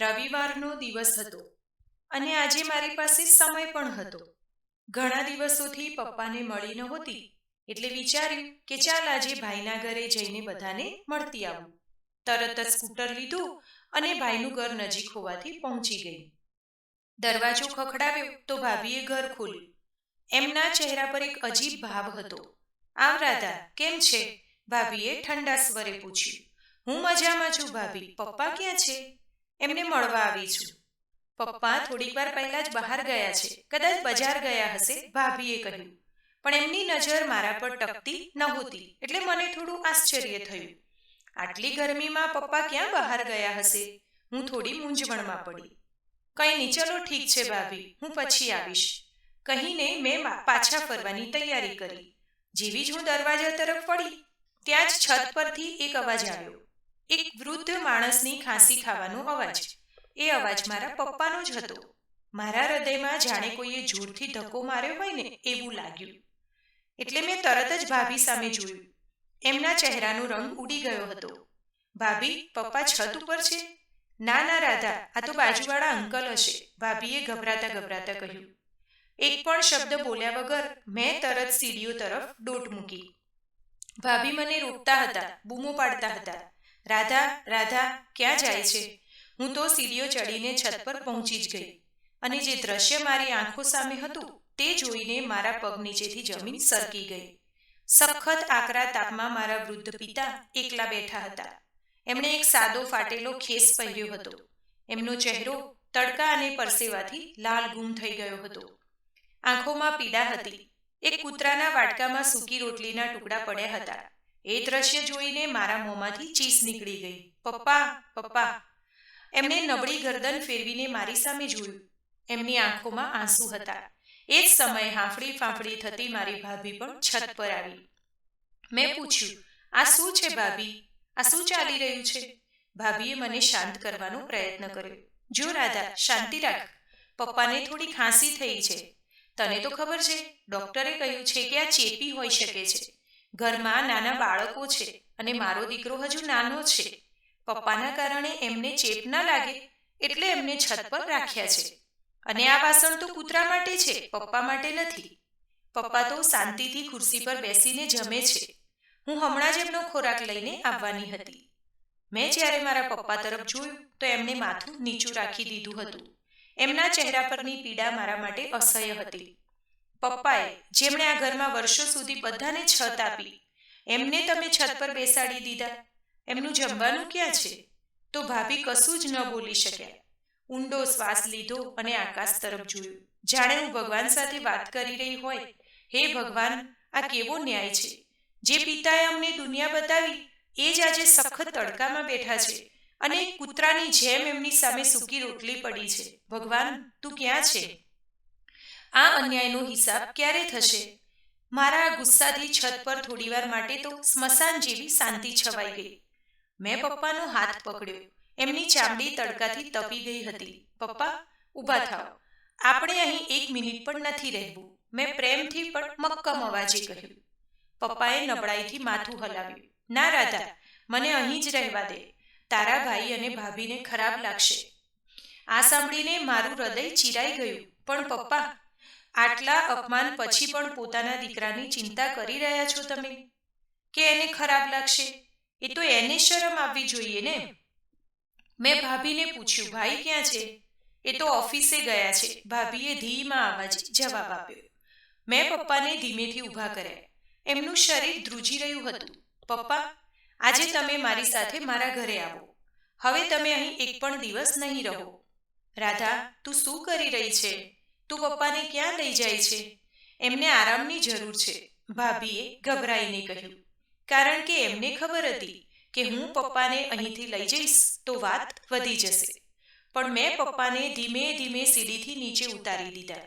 રવિવારનો દિવસ હતો અને આજે મારી પાસે સમય પણ હતો. ઘણા દિવસોથી પપ્પાને મળી નહોતી, એટલે વિચાર્યું કે ચાલ આજે ભાઈના ઘરે જઈને બધાને મળતી આવું. તરત જ સ્કૂટર લીધું અને ભાઈનું ઘર નજીક હોવાથી પહોંચી ગઈ. દરવાજો ખખડાવ્યો તો ભાભીએ ઘર ખોલ્યું. એમના ચહેરા પર એક અજીબ ભાવ હતો. આવ રાધા, કેમ છે? ભાભીએ ઠંડા સ્વરે પૂછ્યું. હું મજામાં છું ભાભી, પપ્પા ક્યાં છે? એમને મળવા આવી છું. પપ્પા થોડીક વાર પહેલા જ બહાર ગયા છે, કદાચ બજાર ગયા હશે, ભાભીએ કહ્યું. પણ એમની નજર મારા પર ટકતી નહોતી, એટલે મને થોડું આશ્ચર્ય થયું. આટલી ગરમીમાં પપ્પા ક્યાં બહાર ગયા હશે? હું થોડી મૂંઝવણમાં પડી. કંઈ નહીં, ચલો ઠીક છે ભાભી, હું પછી આવીશ કહીને મેં પાછા ફરવાની તૈયારી કરી. જેવી જ હું દરવાજા તરફ વળી, ત્યાં જ છત પરથી એક અવાજ આવ્યો. એક વૃદ્ધ માણસની ખાંસી ખાવાનો અવાજ. એ અવાજ મારા પપ્પાનો જ હતો. મારા હૃદયમાં જાણે કોઈએ જોરથી ધક્કો માર્યો હોય ને એવું લાગ્યું. એટલે મેં તરત જ ભાભી સામે જોયું. એમના ચહેરાનો રંગ ઉડી ગયો હતો. ભાભી, પપ્પા છત ઉપર છે? ના ના રાધા, આ તો બાજુવાળા અંકલ હશે, ભાભીએ ગભરાતા ગભરાતા કહ્યું. એક પણ શબ્દ બોલ્યા વગર મેં તરત સીડીઓ તરફ દોટ મૂકી. ભાભી મને રોકતા હતા, બૂમો પાડતા હતા. રાધા, રાધા, ક્યાં જાય છે? હું તો સીડીઓ ચડીને છત પર પહોંચી જ ગઈ અને જે દ્રશ્ય મારી આંખો સામે હતું તે જોઈને મારા પગ નીચેથી જમીન સરકી ગઈ. સખત આકરા તાપમાં મારા વૃદ્ધ પિતા એકલા બેઠા હતા. એમણે એક સાદો ફાટેલો ખેસ પહેર્યો હતો. એમનો ચહેરો તડકા અને પરસેવાથી લાલ ગુમ થઈ ગયો હતો. આંખોમાં પીડા હતી. એક કૂતરાના વાટકામાં સૂકી રોટલીના ટુકડા પડ્યા હતા. એ દ્રશ્ય જોઈને મારા મોંમાંથી ચીસ નીકળી ગઈ. પપ્પા, પપ્પા! એમણે નબળી ગરદન ફેરવીને મારી સામે જોયું. એમની આંખોમાં આંસુ હતા. એ જ સમયે હાંફળી ફાંફળી થતી મારી ભાભી પણ છત પર આવી. મેં પૂછ્યું, આ શું છે ભાભી? આ શું ચાલી રહ્યું છે? ભાભીએ મને શાંત કરવાનો પ્રયત્ન કર્યો. જો રાધા, શાંતિ રાખ. પપ્પાને થોડી ખાંસી થઈ છે. તને તો ખબર છે, ડોક્ટરે કહ્યું છે કે આ ચેપી હોઈ શકે છે. ઘરમાં નાના બાળકો છે અને મારો દીકરો હજુ નાનો છે. પપ્પાના કારણે એમને ચેપ ન લાગે એટલે એમને છત પર રાખ્યા છે. અને આ વાસણ તો કૂતરા માટે છે, પપ્પા માટે નથી. પપ્પા તો શાંતિથી ખુરશી પર બેસીને જમે છે. હું હમણાં જ એમનો ખોરાક લઈને આવવાની હતી. મેં જ્યારે મારા પપ્પા તરફ જોયું તો એમણે માથું નીચું રાખી દીધું હતું. એમના ચહેરા પરની પીડા મારા માટે અસહ્ય હતી. પપ્પાએ, જેમણે આ ઘરમાં વર્ષો સુધી બધાને છત આપી, એમને તમે છત પર બેસાડી દીધા. એમનું જમવાનું ક્યાં છે? તો ભાભી કશું જ ન બોલી શક્યા. ઊંડો શ્વાસ લીધો અને આકાશ તરફ જોયું, જાણે હું ભગવાન સાથે વાત કરી રહી હોય. હે ભગવાન, આ કેવો ન્યાય છે? જે પિતાએ અમને દુનિયા બતાવી એ જ આજે સખત તડકામાં બેઠા છે અને કૂતરાની જેમ એમની સામે સૂકી રોટલી પડી છે. ભગવાન, તું ક્યાં છે? આ અન્યાયનો હિસાબ ક્યારે થશે? મારા ગુસ્સાથી છત પર થોડીવાર માટે તો સ્મશાન જેવી શાંતિ છવાઈ ગઈ. મેં પપ્પાનો હાથ પકડ્યો. એમની ચામડી તડકાથી તપી ગઈ હતી. પપ્પા, ઊભા થાઓ. આપણે અહીં 1 મિનિટ પણ નથી રહેવું, મેં પ્રેમથી પણ મક્કમ અવાજે કહ્યું. પપ્પાએ નબળાઈથી માથું હલાવ્યું. ના રાધા, મને અહીં જ રહેવા દે. તારા ભાઈ અને ભાભીને ખરાબ લાગશે. આ સાંભળીને મારું હૃદય ચીરાઈ ગયું. પણ પપ્પા, આટલા અપમાન પછી પણ પોતાના દીકરાની ચિંતા કરી રહ્યા છો તમે? કે એને ખરાબ લાગશે? એ તો એને શરમ આવવી જોઈએ ને. મેં ભાભીને પૂછ્યું, ભાઈ ક્યાં છે? એ તો ઓફિસે ગયા છે, ભાભીએ ધીમા અવાજે જવાબ આપ્યો. મેં પપ્પાને ધીમેથી ઊભા કર્યા. એમનું શરીર ધ્રુજી રહ્યું હતું. પપ્પા, આજે તમે મારી સાથે મારા ઘરે આવો. હવે તમે અહીં એક પણ દિવસ નહીં રહો. રાધા, તું શું કરી રહી છે? તું પપ્પાને ક્યાં લઈ જાય છે? એમને આરામની જરૂર છે, ભાભીએ ગભરાઈને કહ્યું. કારણ કે એમને ખબર હતી કે હું પપ્પાને અહીંથી લઈ જઈશ તો વાત વધી જશે. પણ મેં પપ્પાને ધીમે ધીમે સીડીથી નીચે ઉતારી દીધા.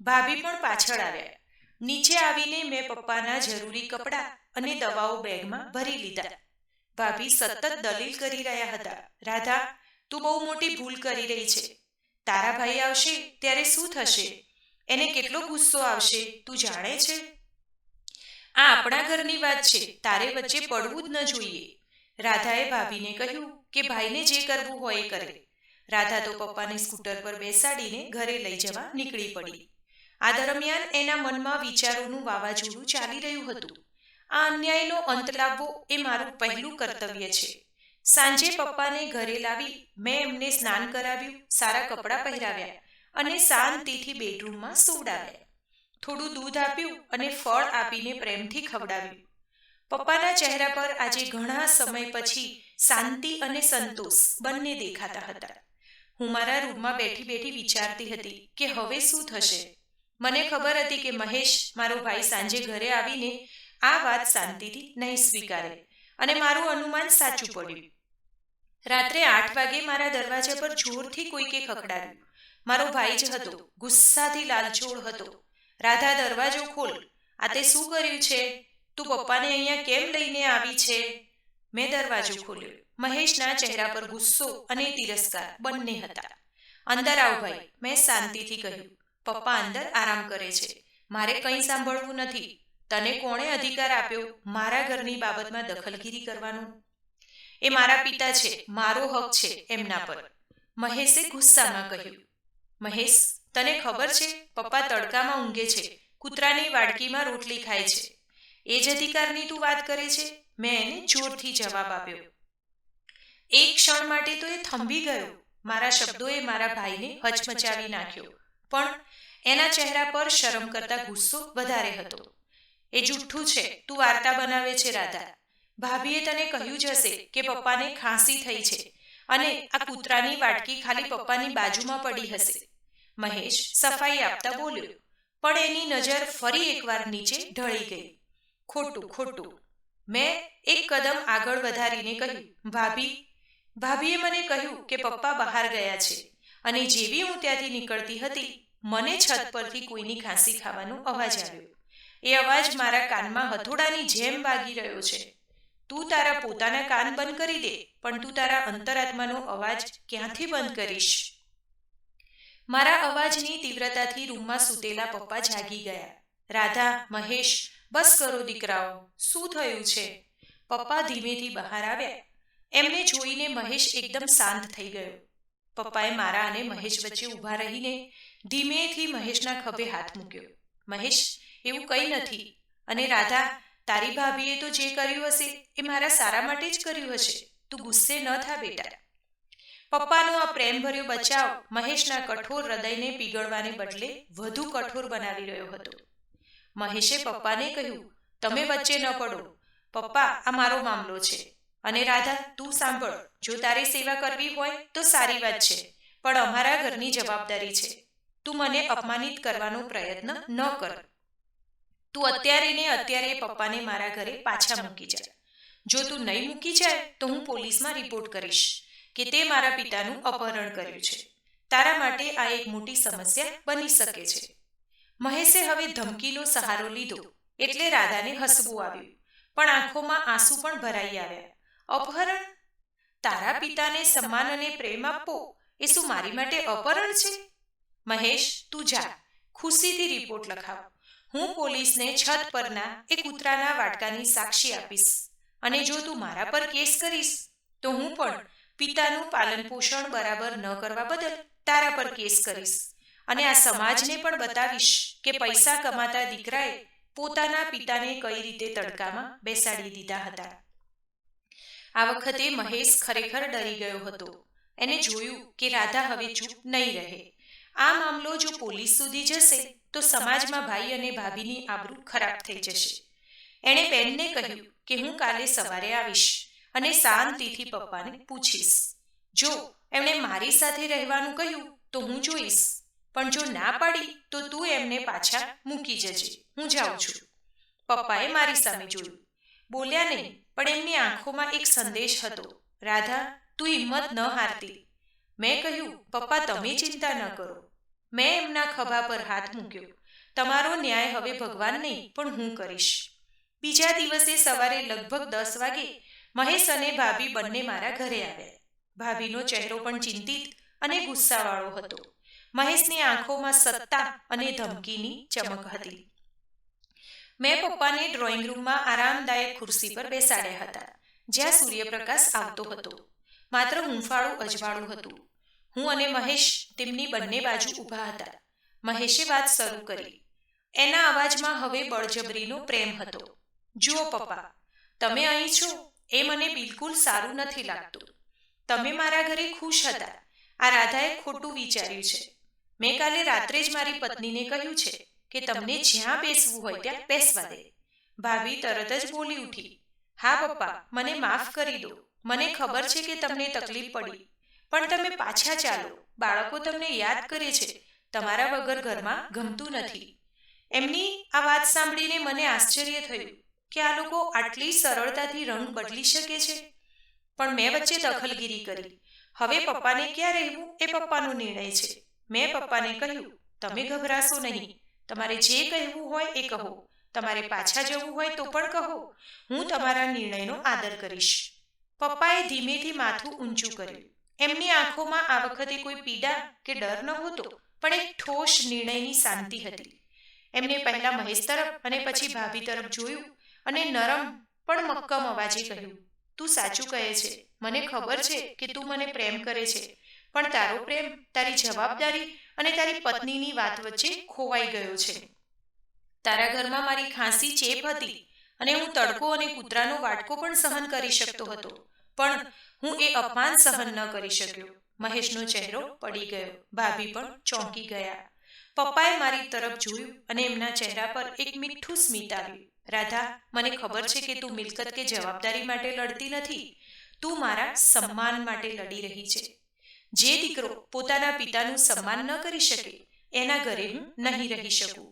ભાભી પણ પાછળ આવ્યા. નીચે આવીને મેં પપ્પાના જરૂરી કપડાં અને દવાઓ બેગમાં ભરી લીધા. ભાભી સતત દલીલ કરી રહ્યા હતા. રાધા, તું બહુ મોટી ભૂલ કરી રહી છે. તારા ભાઈ આવશે ત્યારે શું થશે? એને કેટલો ગુસ્સો આવશે, તું જાણે છે? આ આપણા ઘરની વાત છે, તારે વચ્ચે પડવું જ ન જોઈએ. રાધાએ ભાભીને કહ્યું કે ભાઈને જે કરવું હોય એ કરે. રાધા તો પપ્પાને સ્કૂટર પર બેસાડીને ઘરે લઈ જવા નીકળી પડી. આ દરમિયાન એના મનમાં વિચારોનું વાવાઝોડું ચાલી રહ્યું હતું. આ અન્યાયનો અંત લાવવો એ મારું પહેલું કર્તવ્ય છે. સાંજે પપ્પાને ઘરે લાવી મેં એમને સ્નાન કરાવ્યું, સારા કપડાં પહેરાવ્યા અને શાંતિથી બેડરૂમમાં સુવડાવ્યા. થોડું દૂધ આપ્યું અને ફળ આપીને પ્રેમથી ખવડાવ્યું. પપ્પાના ચહેરા પર આજે ઘણા સમય પછી શાંતિ અને સંતોષ બંને દેખાતા હતા. હું મારા રૂમમાં બેઠી બેઠી વિચારતી હતી કે હવે શું થશે. મને ખબર હતી કે મહેશ, મારો ભાઈ, સાંજે ઘરે આવીને આ વાત શાંતિથી નહીં સ્વીકારે અને મારું અનુમાન સાચું પડ્યું. રાત્રે 8 વાગે મારા દરવાજા પર જોરથી કોઈકે ખખડાવ્યું. મારો ભાઈ જ હતો. ગુસ્સાથી લાલચોળ હતો. રાધા, દરવાજો ખોલ. આ તે શું કર્યું છે? તું પપ્પાને અહીંયા કેમ લઈને આવી છે? મેં દરવાજો ખોલ્યો. મહેશના ચહેરા પર ગુસ્સો અને તિરસ્કાર બંને હતા. અંદર આવ ભાઈ, મેં શાંતિથી કહ્યું. પપ્પા અંદર આરામ કરે છે. મારે કંઈ સાંભળવું નથી. તને કોણે અધિકાર આપ્યો મારા ઘરની બાબતમાં દખલગીરી કરવાનો? એ મારા પિતા છે, મારો હક છે એમના પર, મહેશે ગુસ્સામાં કહ્યું. મહેશ, તને ખબર છે પપ્પા તડકામાં ઊંઘે છે, કૂતરાની વાડકીમાં રોટલી ખાય છે. એ જ અધિકારની તું વાત કરે છે? મેં એને જોરથી જવાબ આપ્યો. એક ક્ષણ માટે તો એ થંભી ગયો. મારા શબ્દોએ મારા ભાઈને હચમચાવી નાખ્યો, પણ એના ચહેરા પર શરમ કરતા ગુસ્સો વધારે હતો. એ જુઠ્ઠું છે. તું વાર્તા બનાવે છે રાધા. ભાભીએ તને કહ્યું જ હશે કે પપ્પાને ખાંસી થઈ છે અને આ કૂતરાની વાટકી ખાલી પપ્પાની બાજુમાં પડી હશે. મહેશ સફાઈ આપતા બોલ્યો, પણ એની નજર ફરી એકવાર નીચે ઢળી ગઈ. ખોટું, ખોટું. મેં એક કદમ આગળ વધારીને કહ્યું, ભાભીએ મને કહ્યું કે પપ્પા બહાર ગયા છે અને જેવી હું ત્યાંથી નીકળતી હતી મને છત પરથી કોઈની ખાંસી ખાવાનો અવાજ આવ્યો. એ અવાજ મારા કાનમાં હથોડાની જેમ વાગી રહ્યો છે. તું તારા પોતાના કાન બંધ કરી દે, પણ તું તારા અંતરાત્માનો અવાજ ક્યાંથી બંધ કરીશ? મારા અવાજની તીવ્રતાથી રૂમમાં સૂતેલા પપ્પા જાગી ગયા. રાધા, મહેશ, બસ કરો દીકરાઓ, શું થયું છે? પપ્પા ધીમેથી બહાર આવ્યા. એમને જોઈને મહેશ એકદમ શાંત થઈ ગયો. પપ્પાએ મારા અને મહેશ વચ્ચે ઊભા રહીને ધીમેથી મહેશના ખભે હાથ મૂક્યો. મહેશ, એવું કંઈ નથી. અને રાધા, તારી ભાભીએ તો જે કર્યું હશે એ મારા સારા માટે જ કર્યું હશે. તું ગુસ્સે ન થા બેટા. પપ્પાનો આ પ્રેમભર્યો બચાવ મહેશના કઠોર હૃદયને પીગળવાને બદલે વધુ કઠોર બનાવી રહ્યો હતો. મહેશે પપ્પાને કહ્યું, તમે વચ્ચે ન પડો. પપ્પા, આ મારો મામલો છે. અને રાધા, તું સાંભળ. જો તારી સેવા કરવી હોય તો સારી વાત છે, પણ અમારા ઘરની જવાબદારી છે. તું મને અપમાનિત કરવાનો પ્રયત્ન ન કર. તું અત્યારે ને અત્યારે પપ્પાને મારા ઘરે પાછા મૂકી જા. જો તું નહીં મૂકી જાય તો હું પોલીસમાં રિપોર્ટ કરીશ કે તે મારા પિતાનું અપહરણ કર્યું છે. તારા માટે આ એક મોટી સમસ્યા બની શકે છે. મહેશે હવે ધમકીનો સહારો લીધો એટલે રાધાને હસવું આવ્યું, પણ આંખોમાં આંસુ પણ ભરાઈ આવ્યા. અપહરણ? તારા પિતાને સન્માન અને પ્રેમ આપવો એ શું મારી માટે અપહરણ છે? મહેશ, તું જા, ખુશીથી રિપોર્ટ લખાવ. હું પોલીસને છત પરના એ કૂતરાના વાટકાની સાક્ષી આપીશ, અને જો તું મારા પર કેસ કરીશ તો હું પણ પિતાનું પાલન પોષણ બરાબર ન કરવા બદલ તારા પર કેસ કરીશ, અને આ સમાજને પણ બતાવીશ કે પૈસા કમાતા દીકરાએ પોતાના પિતાને કઈ રીતે તડકામાં બેસાડી દીધા હતા. આ વખતે મહેશ ખરેખર ડરી ગયો હતો. એને જોયું કે રાધા હવે ચૂપ નહીં રહે. આ મામલો જો પોલીસ સુધી જશે તો સમાજમાં ભાઈ અને ભાભીની આબરૂ ખરાબ થઈ જશે. એણે બેનને કહ્યું કે હું કાલે સવારે આવીશ અને શાંતિથી પપ્પાને પૂછીશ. જો એમણે મારી સાથે રહેવાનું કહ્યું તો હું જોઈશ, પણ જો ના પાડી તો તું એમને પાછા મૂકી જજે. હું જાઉં છું. પપ્પાએ મારી સામે જોયું. બોલ્યા નહીં, પણ એમની આંખોમાં એક સંદેશ હતો. રાધા, તું હિંમત ન હારતી. મેં કહ્યું, પપ્પા તમે ચિંતા ન કરો. મેં એમના ખભા પર હાથ મૂક્યો. તમારો ન્યાય હવે ભગવાન નહીં પણ હું કરીશ. બીજા દિવસે સવારે લગભગ 10 વાગે મહેશ અને ભાભી બંને મારા ઘરે આવ્યા. ભાભીનો ચહેરો પણ ચિંતિત અને ગુસ્સાવાળો હતો. મહેશની આંખોમાં સત્તા અને ધમકીની ચમક હતી. મેં પપ્પાને ડ્રોઈંગ રૂમમાં આરામદાયક ખુરશી પર બેસાડ્યા હતા, જ્યાં સૂર્યપ્રકાશ આવતો હતો. માત્ર હૂંફાળું અજવાળું હતું. હું અને મહેશ તેમની બંને બાજુ ઊભા હતા. મહેશે વાત શરૂ કરી. એના અવાજમાં હવે બળજબરીનો પ્રેમ હતો. જુઓ પપ્પા, તમે અહીં છો એ મને બિલકુલ સારું નથી લાગતું. તમે મારા ઘરે ખુશ હતા. આ રાધાએ ખોટું વિચાર્યું છે. મેં કાલે રાત્રે જ મારી પત્નીને કહ્યું છે કે તમને જ્યાં બેસવું હોય ત્યાં બેસવા દે. ભાભી તરત જ બોલી ઉઠી. હા પપ્પા, મને માફ કરી દો. મને ખબર છે કે તમને તકલીફ પડી, પણ તમે પાછા ચાલો. બાળકો તમને યાદ કરે છે. તમારા વગર ઘરમાં ગમતું નથી. એમની આ વાત સાંભળીને મને આશ્ચર્ય થયું કે આ લોકો આટલી સરળતાથી રંગ બદલી શકે છે. પણ મેં વચ્ચે દખલગીરી કરી. હવે પપ્પાને ક્યાં રહેવું એ પપ્પાનો નિર્ણય છે. મેં પપ્પાને કહ્યું, તમે ગભરાશો નહીં. તમારે જે કહેવું હોય એ કહો. તમારે પાછા જવું હોય તો પણ કહો. હું તમારા નિર્ણયનો આદર કરીશ. પપ્પાએ ધીમેથી માથું ઊંચું કર્યું. એમની આંખોમાં આ વખતે કોઈ પીડા કે ડર નહોતો, પણ એક ઠોસ નિર્ણયની શાંતિ હતી. એમને પહેલા મહેશ તરફ અને પછી ભાભી તરફ જોયું અને નરમ પણ મક્કમ અવાજે કહ્યું, તું સાચું કહે છે. મને ખબર છે કે તું મને પ્રેમ કરે છે, પણ તારો પ્રેમ તારી જવાબદારી અને તારી પત્નીની વાત વચ્ચે ખોવાઈ ગયો છે. તારા ઘરમાં મારી ખાંસી ચેપ હતી અને હું તડકો અને કૂતરાનો વાટકો પણ સહન કરી શકતો હતો, પણ હું એ અપમાન સહન ન કરી શક્યો. મહેશનો ચહેરો પડી ગયો. ભાભી પણ ચોંકી ગયા. પપ્પાએ મારી તરફ જોયું અને એમના ચહેરા પર એક મીઠું સ્મિત આવ્યું. રાધા, મને ખબર છે કે તું મિલકત કે જવાબદારી માટે લડતી નથી. તું મારા સન્માન માટે લડી રહી છે. જે દીકરો પોતાના પિતાનું સન્માન ન કરી શકે એના ઘરે હું નહીં રહી શકું,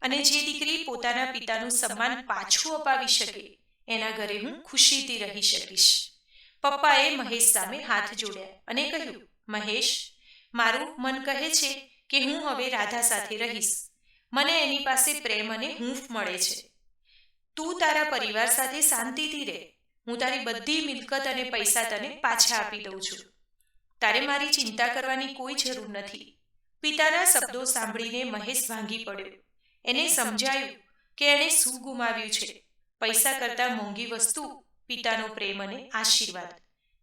અને જે દીકરી પોતાના પિતાનું સન્માન પાછું અપાવી શકે એના ઘરે હું ખુશીથી રહી શકીશ. પપ્પાએ મહેશ સામે હાથ જોડ્યા અને કહ્યું, મહેશ, મારું મન કહે છે કે હું હવે રાધા સાથે રહીશ. મને એની પાસે પ્રેમ અને હૂંફ મળે છે. તું તારા પરિવાર સાથે શાંતિથી રહે. હું તારી બધી મિલકત અને પૈસા તને પાછા આપી દઉં છું. તારે મારી ચિંતા કરવાની કોઈ જરૂર નથી. પિતાના શબ્દો સાંભળીને મહેશ ભાંગી પડ્યો. એને સમજાયું કે એણે શું ગુમાવ્યું છે. પૈસા કરતાં મોંઘી વસ્તુ પિતાનો પ્રેમ અને આશીર્વાદ,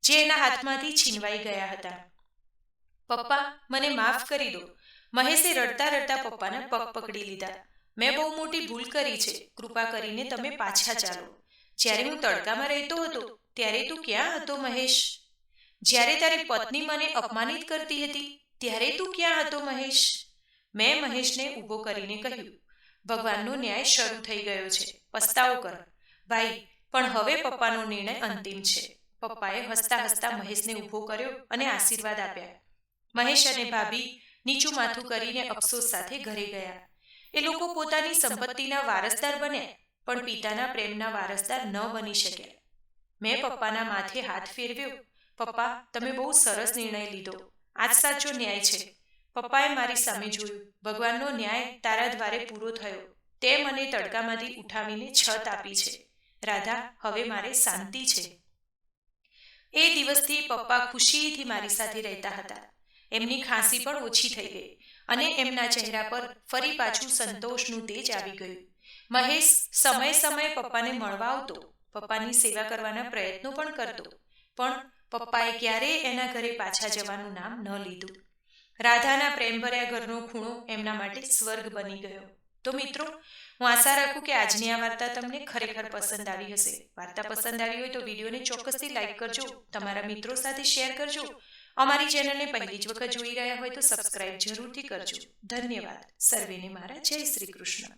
જે એના હાથમાંથી છીનવાઈ ગયા હતા. પપ્પા, મને માફ કરી દો. મહેશે રડતા રડતા પપ્પાના પગ પકડી લીધા. મેં બહુ મોટી ભૂલ કરી છે. કૃપા કરીને તમે પાછા ચાલો. જ્યારે હું તડકામાં રહેતો હતો ત્યારે તું ક્યાં હતો મહેશ? જ્યારે તારી પત્ની મને અપમાનિત કરતી હતી ત્યારે તું ક્યાં હતો મહેશ? મેં મહેશને ઊભો કરીને કહ્યું, ભગવાનનો ન્યાય શરૂ થઈ ગયો છે. પસ્તાવો કર ભાઈ, પણ હવે પપ્પાનો નિર્ણય અંતિમ છે. પપ્પાએ હસતા હસતા મહેશને ઊભો કર્યો અને આશીર્વાદ આપ્યા. મહેશ અને ભાભી નીચું માથું કરીને અફસોસ સાથે ઘરે ગયા. એ લોકો પોતાની સંપત્તિના વારસદાર બન્યા, પણ પિતાના પ્રેમના વારસદાર ન બની શક્યા. મેં પપ્પાના માથે હાથ ફેરવ્યો. પપ્પા, તમે બહુ સરસ નિર્ણય લીધો. આ જ સાચો ન્યાય છે. પપ્પાએ મારી સામે જોયું. ભગવાનનો ન્યાય તારા દ્વારે પૂરો થયો. તે મને તડકામાંથી ઉઠાવીને છત આપી છે. રાધા, હવે મારે શાંતિ છે. એ દિવસથી પપ્પા ખુશીથી મારી સાથે રહેતા હતા. એમની ખાંસી પણ ઓછી થઈ ગઈ અને એમના ચહેરા પર ફરી પાછું સંતોષનું તેજ આવી ગયું. મહેશ સમયે સમયે પપ્પાને મળવા આવતો, પપ્પાની સેવા કરવાના પ્રયત્નો પણ કરતો, પણ પપ્પાએ ક્યારેય એના ઘરે પાછા જવાનું નામ ન લીધું. રાધાના પ્રેમભર્યા ઘરનો ખૂણો એમના માટે સ્વર્ગ બની ગયો. તો મિત્રો, હું આશા રાખું કે આજની આ વાર્તા તમને ખરેખર પસંદ આવી હશે. વાર્તા પસંદ આવી હોય તો વિડીયોને ચોક્કસથી લાઈક કરજો, તમારા મિત્રો સાથે શેર કરજો. અમારી ચેનલને પહેલી જ વખત જોઈ રહ્યા હોય તો સબસ્ક્રાઇબ જરૂરથી કરજો. ધન્યવાદ. સર્વેને મારા જય શ્રી કૃષ્ણ.